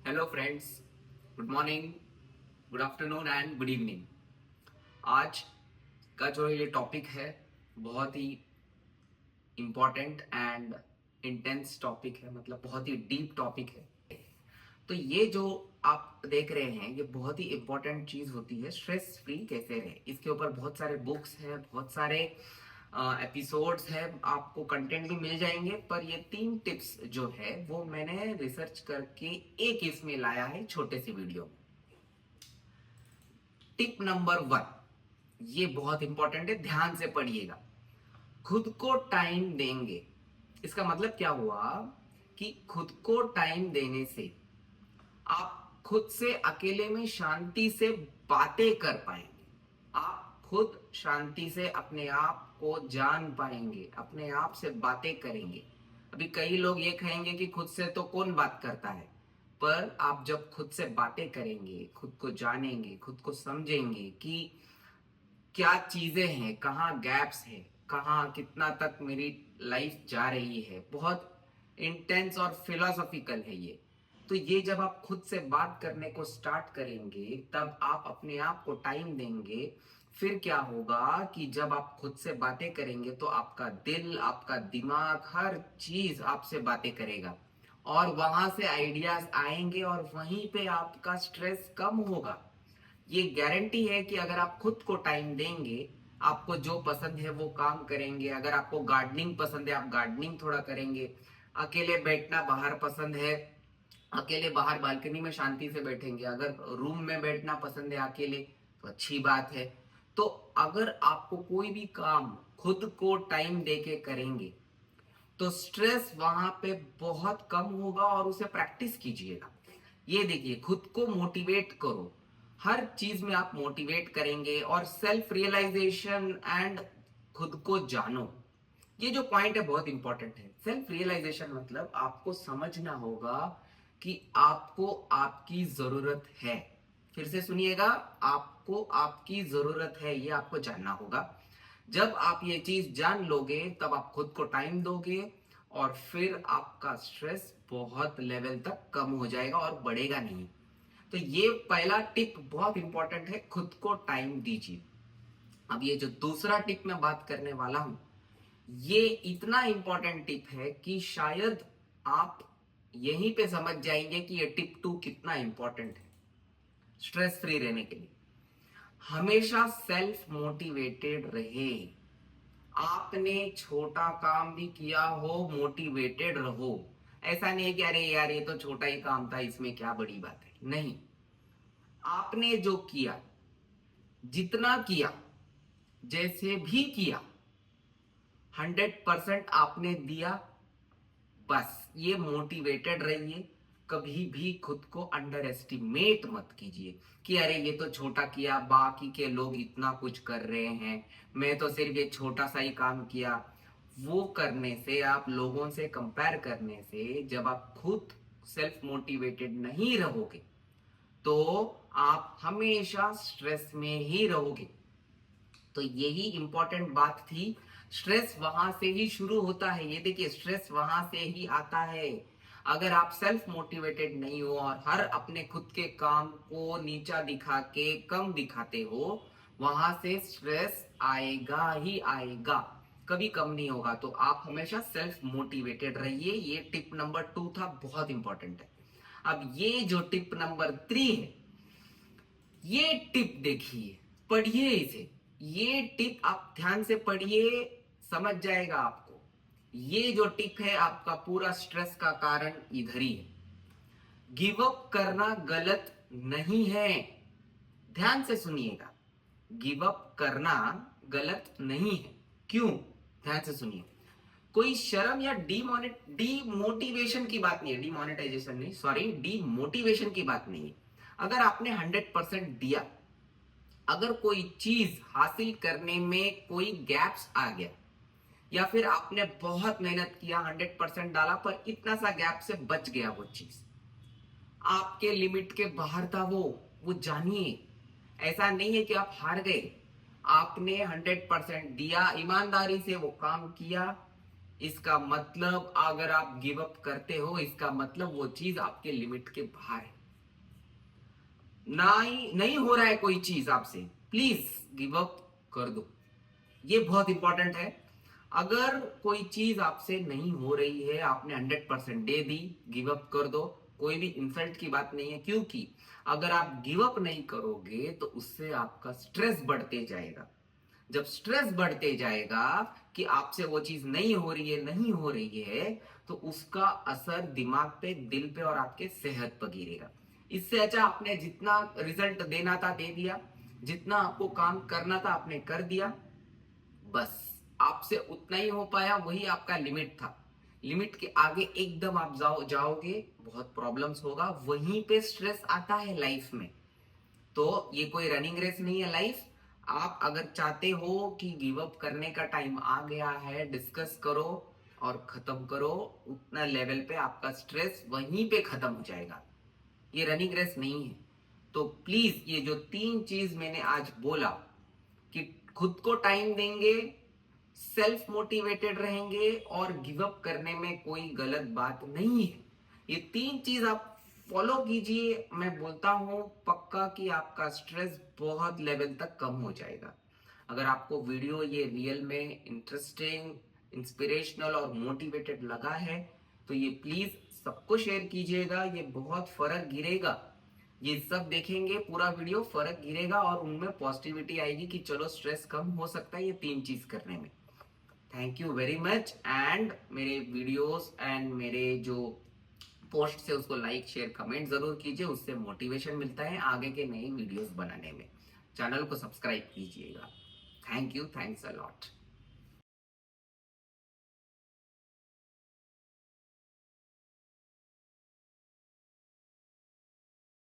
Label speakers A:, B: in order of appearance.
A: Hello friends, good morning, good afternoon and good evening. आज का जो ये टॉपिक है बहुत ही इम्पोर्टेंट एंड इंटेंस टॉपिक है, मतलब बहुत ही डीप टॉपिक है। तो ये जो आप देख रहे हैं ये बहुत ही इम्पोर्टेंट चीज होती है, स्ट्रेस फ्री कैसे रहे। इसके ऊपर बहुत सारे बुक्स हैं, बहुत सारे एपिसोड्स है, आपको कंटेंट भी मिल जाएंगे। पर ये 3 टिप्स जो है वो मैंने रिसर्च करके एक इसमें लाया है छोटे से वीडियो में। टिप नंबर 1, ये बहुत इंपॉर्टेंट है, ध्यान से पढ़िएगा। खुद को टाइम देंगे, इसका मतलब क्या हुआ कि खुद को टाइम देने से आप खुद से अकेले में शांति से बातें कर पाएंगे। आप खुद शांति से अपने आप को जान पाएंगे, अपने आप से बातें करेंगे। अभी कई लोग ये कहेंगे कि खुद से तो कौन बात करता है, पर आप जब खुद से बातें करेंगे, खुद को जानेंगे, खुद को समझेंगे कि क्या चीजें हैं, कहाँ गैप्स है, कहाँ कितना तक मेरी लाइफ जा रही है। बहुत इंटेंस और फिलोसॉफिकल है ये। तो ये जब आप खुद से बात करने को स्टार्ट करेंगे तब आप अपने आप को टाइम देंगे। फिर क्या होगा कि जब आप खुद से बातें करेंगे तो आपका दिल, आपका दिमाग, हर चीज आपसे बातें करेगा और वहां से आइडियाज आएंगे और वहीं पे आपका स्ट्रेस कम होगा। ये गारंटी है कि अगर आप खुद को टाइम देंगे, आपको जो पसंद है वो काम करेंगे। अगर आपको गार्डनिंग पसंद है, आप गार्डनिंग थोड़ा करेंगे। अकेले बैठना बाहर पसंद है, अकेले बाहर बालकनी में शांति से बैठेंगे। अगर रूम में बैठना पसंद है अकेले, तो अच्छी बात है। तो अगर आपको कोई भी काम खुद को टाइम देके करेंगे तो स्ट्रेस वहां पे बहुत कम होगा और उसे प्रैक्टिस कीजिएगा। ये देखिए, खुद को मोटिवेट करो। हर चीज में आप मोटिवेट करेंगे और सेल्फ रियलाइजेशन एंड खुद को जानो, ये जो पॉइंट है बहुत इंपॉर्टेंट है। सेल्फ रियलाइजेशन मतलब आपको समझना होगा कि आपको आपकी जरूरत है। फिर से सुनिएगा, आपको आपकी जरूरत है, ये आपको जानना होगा। जब आप ये चीज जान लोगे तब आप खुद को टाइम दोगे और फिर आपका स्ट्रेस बहुत लेवल तक कम हो जाएगा और बढ़ेगा नहीं। तो ये पहला टिप बहुत इंपॉर्टेंट है, खुद को टाइम दीजिए। अब ये जो दूसरा टिप मैं बात करने वाला हूं, ये इतना इंपॉर्टेंट टिप है कि शायद आप यहीं पे समझ जाएंगे कि ये टिप 2 कितना इंपॉर्टेंट है स्ट्रेस फ्री रहने के लिए। हमेशा सेल्फ मोटिवेटेड रहे। आपने छोटा काम भी किया हो, मोटिवेटेड रहो। ऐसा नहीं है कि अरे यार ये तो छोटा ही काम था, इसमें क्या बड़ी बात है। नहीं, आपने जो किया, जितना किया, जैसे भी किया, 100% आपने दिया। बस ये मोटिवेटेड रहिए। कभी भी खुद को अंडर एस्टिमेट मत कीजिए कि अरे ये तो छोटा किया, बाकी के लोग इतना कुछ कर रहे हैं, मैं तो सिर्फ ये छोटा सा ही काम किया। वो करने से, आप लोगों से कंपेयर करने से, जब आप खुद सेल्फ मोटिवेटेड नहीं रहोगे तो आप हमेशा स्ट्रेस में ही रहोगे। तो यही इंपॉर्टेंट बात थी। स्ट्रेस वहां से ही शुरू होता है। ये देखिए, स्ट्रेस वहां से ही आता है। अगर आप सेल्फ मोटिवेटेड नहीं हो और हर अपने खुद के काम को नीचा दिखा के कम दिखाते हो, वहां से स्ट्रेस आएगा ही आएगा, कभी कम नहीं होगा। तो आप हमेशा सेल्फ मोटिवेटेड रहिए। ये टिप नंबर 2 था, बहुत इंपॉर्टेंट है। अब ये जो टिप नंबर 3 है, ये टिप देखिए, पढ़िए इसे। ये टिप आप ध्यान से पढ़िए, समझ जाएगा आपको। ये जो टिप है, आपका पूरा स्ट्रेस का कारण इधर ही है। गिव अप करना गलत नहीं है। ध्यान से सुनिएगा, गिव अप करना गलत नहीं है। क्यों? ध्यान से सुनिए। कोई शर्म या डीमोटिवेशन की बात नहीं है, डीमोनेटाइजेशन नहीं, सॉरी, डीमोटिवेशन की बात नहीं है। अगर आपने 100% दिया, अगर कोई चीज हासिल करने में कोई गैप्स आ गया, या फिर आपने बहुत मेहनत किया, 100% डाला, पर इतना सा गैप से बच गया, वो चीज आपके लिमिट के बाहर था, वो जानिए। ऐसा नहीं है कि आप हार गए। आपने 100% दिया, ईमानदारी से वो काम किया, इसका मतलब अगर आप गिव अप करते हो, इसका मतलब वो चीज आपके लिमिट के बाहर है। नहीं हो रहा है कोई चीज आपसे, प्लीज गिव अप कर दो। ये बहुत इंपॉर्टेंट है। अगर कोई चीज आपसे नहीं हो रही है, आपने 100% दे दी, गिव अप कर दो। कोई भी इंसल्ट की बात नहीं है, क्योंकि अगर आप गिव अप नहीं करोगे तो उससे आपका स्ट्रेस बढ़ते जाएगा। जब स्ट्रेस बढ़ते जाएगा कि आपसे वो चीज नहीं हो रही है, नहीं हो रही है, तो उसका असर दिमाग पे, दिल पे और आपके सेहत पर गिरेगा। इससे अच्छा आपने जितना रिजल्ट देना था दे दिया, जितना आपको काम करना था आपने कर दिया, बस आपसे उतना ही हो पाया, वही आपका लिमिट था। लिमिट के आगे एकदम आप जाओगे, बहुत प्रॉब्लम्स होगा, वहीं पे स्ट्रेस आता है लाइफ में। तो ये कोई रनिंग रेस नहीं है लाइफ। आप अगर चाहते हो कि गिव अप करने का टाइम आ गया है, डिस्कस करो और खत्म करो। उतना लेवल पे आपका स्ट्रेस वहीं पे खत्म हो जाएगा। ये रनिंग रेस नहीं है। तो प्लीज ये जो 3 चीज मैंने आज बोला कि खुद को टाइम देंगे, सेल्फ मोटिवेटेड रहेंगे और गिव अप करने में कोई गलत बात नहीं है। ये 3 चीज आप फॉलो कीजिए, मैं बोलता हूं पक्का कि आपका स्ट्रेस बहुत लेवल तक कम हो जाएगा। अगर आपको वीडियो ये रियल में इंटरेस्टिंग, इंस्पिरेशनल और मोटिवेटेड लगा है तो ये प्लीज सबको शेयर कीजिएगा। ये बहुत फर्क गिरेगा, ये सब देखेंगे पूरा वीडियो, फर्क गिरेगा और उनमें पॉजिटिविटी आएगी कि चलो स्ट्रेस कम हो सकता है ये 3 चीज करने में। Thank you very much. And मेरे वीडियोस एंड मेरे जो पोस्ट से उसको लाइक शेयर कमेंट जरूर कीजिए, उससे मोटिवेशन मिलता है आगे के नए वीडियोस बनाने में। चैनल को सब्सक्राइब कीजिएगा। Thank you, thanks a lot.